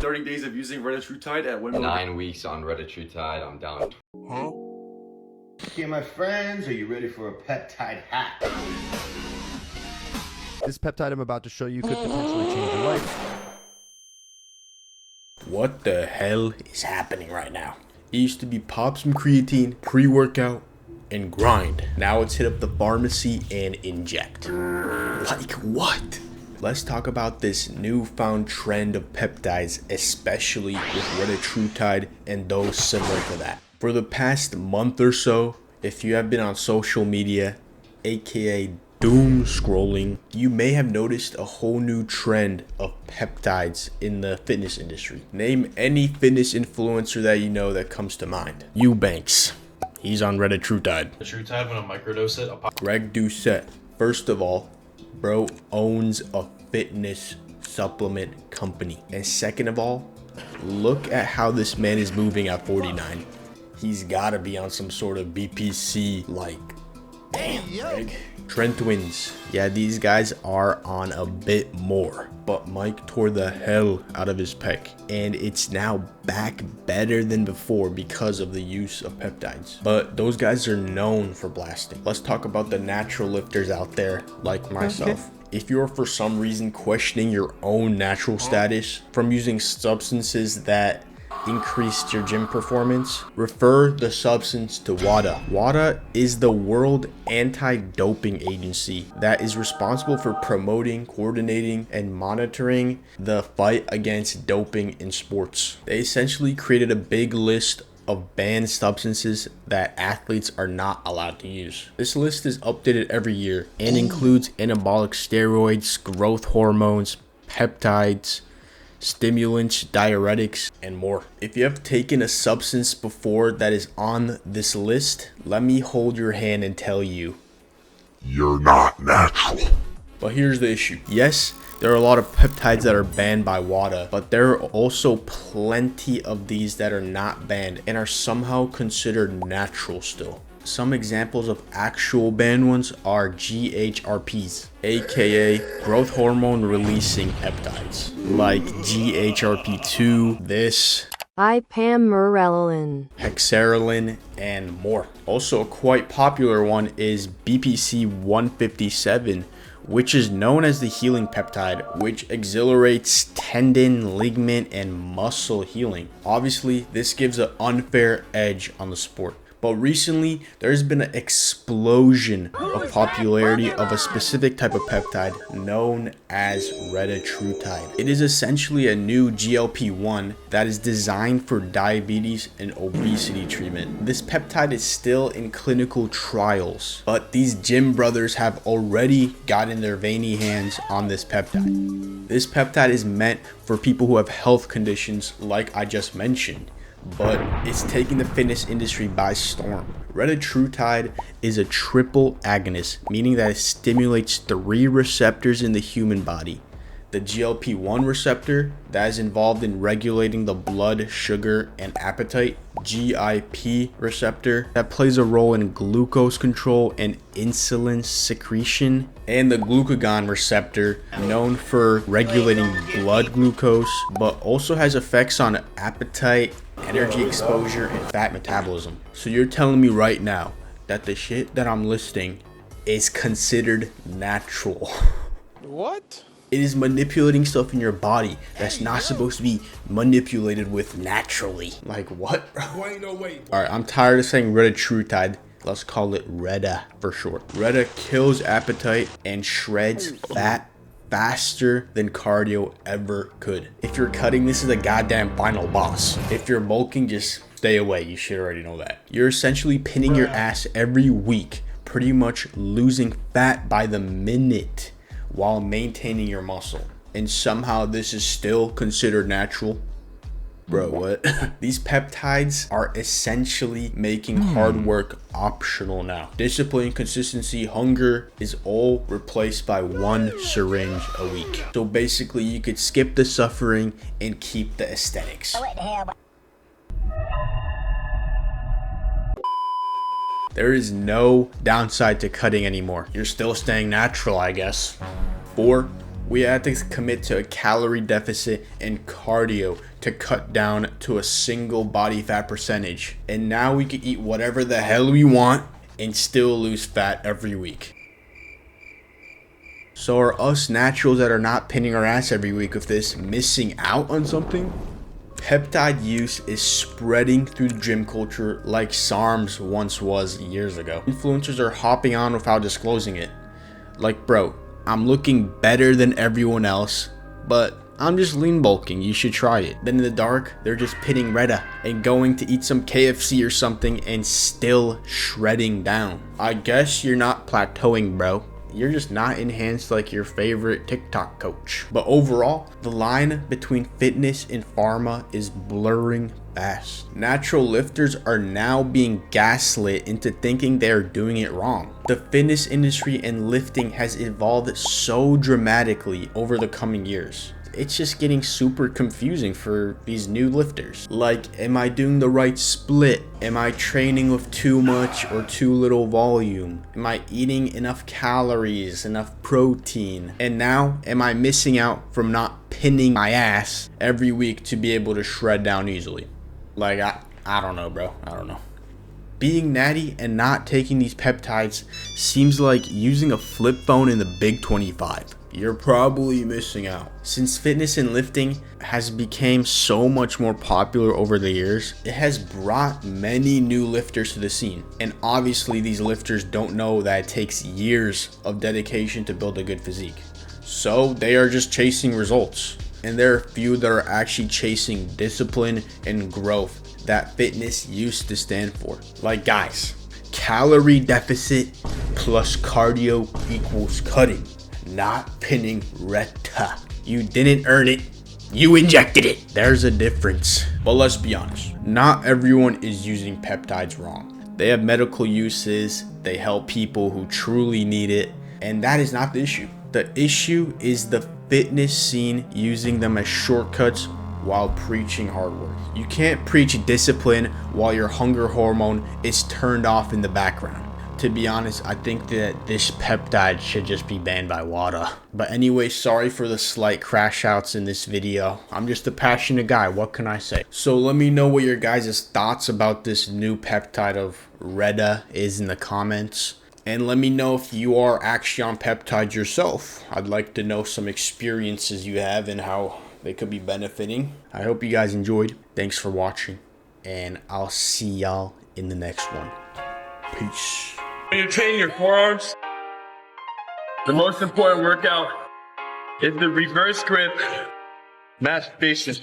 30 days of using Retatrutide at women. 9 weeks on Retatrutide, I'm down. Huh? Okay, my friends, are you ready for a peptide hack? This peptide I'm about to show you could potentially change your life. What the hell is happening right now? It used to be pop some creatine, pre-workout, and grind. Now it's hit up the pharmacy and inject. Like what? Let's talk about this newfound trend of peptides, especially with Retatrutide and those similar to that. For the past month or so, if you have been on social media, aka doom scrolling, you may have noticed a whole new trend of peptides in the fitness industry. Name any fitness influencer that you know that comes to mind. Eubanks, he's on Retatrutide. Retatrutide, when I microdose it, I'll pop. Greg Doucette, first of all, bro owns a fitness supplement company. And second of all, look at how this man is moving at 49. He's gotta be on some sort of BPC, like, damn, Greg. Trent Twins, yeah, these guys are on a bit more, but Mike tore the hell out of his pec, and it's now back better than before because of the use of peptides. But those guys are known for blasting. Let's talk about the natural lifters out there like myself. Okay. If you're for some reason questioning your own natural status from using substances that increased your gym performance, refer the substance to WADA. WADA is the World Anti-Doping Agency that is responsible for promoting, coordinating, and monitoring the fight against doping in sports. They essentially created a big list of banned substances that athletes are not allowed to use. This list is updated every year and includes anabolic steroids, growth hormones, peptides, stimulants, diuretics, and more. If you have taken a substance before that is on this list, let me hold your hand and tell you, you're not natural. But here's the issue. Yes, there are a lot of peptides that are banned by WADA, but there are also plenty of these that are not banned and are somehow considered natural still. Some examples of actual banned ones are GHRPs, aka growth hormone releasing peptides, like GHRP2, ipamorelin, hexerelin, and more. Also, a quite popular one is BPC 157, which is known as the healing peptide, which exhilarates tendon, ligament, and muscle healing. Obviously, this gives an unfair edge on the sport. But recently, there's been an explosion of popularity of a specific type of peptide known as Retatrutide. It is essentially a new GLP-1 that is designed for diabetes and obesity treatment. This peptide is still in clinical trials, but these gym brothers have already gotten their veiny hands on this peptide. This peptide is meant for people who have health conditions like I just mentioned, but it's taking the fitness industry by storm. Retatrutide is a triple agonist, meaning that it stimulates 3 receptors in the human body. The GLP-1 receptor that is involved in regulating the blood sugar and appetite, GIP receptor that plays a role in glucose control and insulin secretion, and the glucagon receptor known for regulating blood glucose but also has effects on appetite, energy exposure, and fat metabolism. So you're telling me right now that the shit that I'm listing is considered natural? What? It is manipulating stuff in your body that's not supposed to be manipulated with naturally. Like what, bro? Alright, I'm tired of saying Retatrutide. Let's call it Reta for short. Reta kills appetite and shreds fat faster than cardio ever could. If you're cutting, this is a goddamn final boss. If you're bulking, just stay away. You should already know that. You're essentially pinning your ass every week, pretty much losing fat by the minute while maintaining your muscle. And somehow this is still considered natural. Bro, what? These peptides are essentially making hard work optional now. Discipline, consistency, hunger is all replaced by 1 syringe a week. So basically you could skip the suffering and keep the aesthetics. There is no downside to cutting anymore. You're still staying natural, I guess. 4 We had to commit to a calorie deficit and cardio to cut down to a single body fat percentage. And now we can eat whatever the hell we want and still lose fat every week. So are us naturals that are not pinning our ass every week with this missing out on something? Peptide use is spreading through the gym culture like SARMs once was years ago. Influencers are hopping on without disclosing it. Like, bro, I'm looking better than everyone else, but I'm just lean bulking, you should try it. Then in the dark, they're just pitting WADA and going to eat some KFC or something and still shredding down. I guess you're not plateauing, bro. You're just not enhanced like your favorite TikTok coach. But overall, the line between fitness and pharma is blurring fast. Natural lifters are now being gaslit into thinking they are doing it wrong. The fitness industry and lifting has evolved so dramatically over the coming years. It's just getting super confusing for these new lifters. Like, am I doing the right split? Am I training with too much or too little volume? Am I eating enough calories, enough protein? And now, am I missing out from not pinning my ass every week to be able to shred down easily? Like, I don't know, bro. I don't know. Being natty and not taking these peptides seems like using a flip phone in the Big 25. You're probably missing out. Since fitness and lifting has become so much more popular over the years, it has brought many new lifters to the scene. And obviously these lifters don't know that it takes years of dedication to build a good physique. So they are just chasing results. And there are few that are actually chasing discipline and growth that fitness used to stand for. Like, guys, calorie deficit plus cardio equals cutting, not pinning Reta. You didn't earn it, you injected it. There's a difference. But let's be honest, not everyone is using peptides wrong. They have medical uses, they help people who truly need it, and that is not the issue. The issue is the fitness scene using them as shortcuts while preaching hard work. You can't preach discipline while your hunger hormone is turned off in the background. To be honest, I think that this peptide should just be banned by WADA. But anyway, sorry for the slight crash outs in this video. I'm just a passionate guy, what can I say? So let me know what your guys' thoughts about this new peptide of Reta is in the comments. And let me know if you are actually on peptides yourself. I'd like to know some experiences you have and how they could be benefiting. I hope you guys enjoyed. Thanks for watching. And I'll see y'all in the next one. Peace. When you train your forearms, the most important workout is the reverse grip masturbation.